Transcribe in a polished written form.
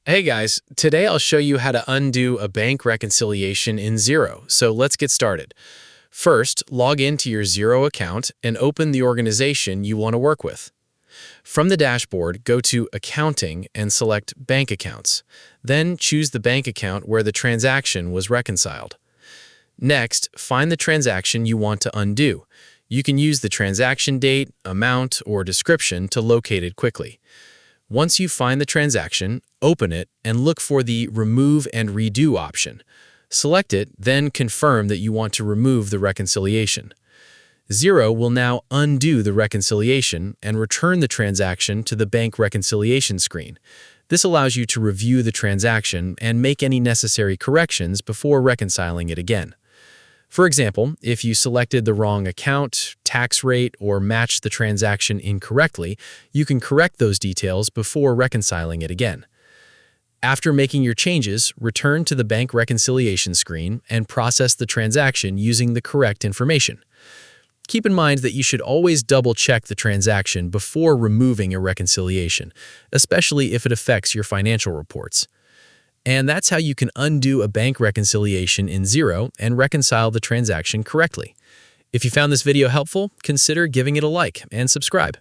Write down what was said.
Hey guys, today I'll show you how to undo a bank reconciliation in Xero, so let's get started. First, log into your Xero account and open the organization you want to work with. From the dashboard, go to Accounting and select Bank Accounts. Then choose the bank account where the transaction was reconciled. Next, find the transaction you want to undo. You can use the transaction date, amount, or description to locate it quickly. Once you find the transaction, open it and look for the Remove and Redo option. Select it, then confirm that you want to remove the reconciliation. Xero will now undo the reconciliation and return the transaction to the bank reconciliation screen. This allows you to review the transaction and make any necessary corrections before reconciling it again. For example, if you selected the wrong account, tax rate, or matched the transaction incorrectly, you can correct those details before reconciling it again. After making your changes, return to the bank reconciliation screen and process the transaction using the correct information. Keep in mind that you should always double-check the transaction before removing a reconciliation, especially if it affects your financial reports. And that's how you can undo a bank reconciliation in Xero and reconcile the transaction correctly. If you found this video helpful, consider giving it a like and subscribe.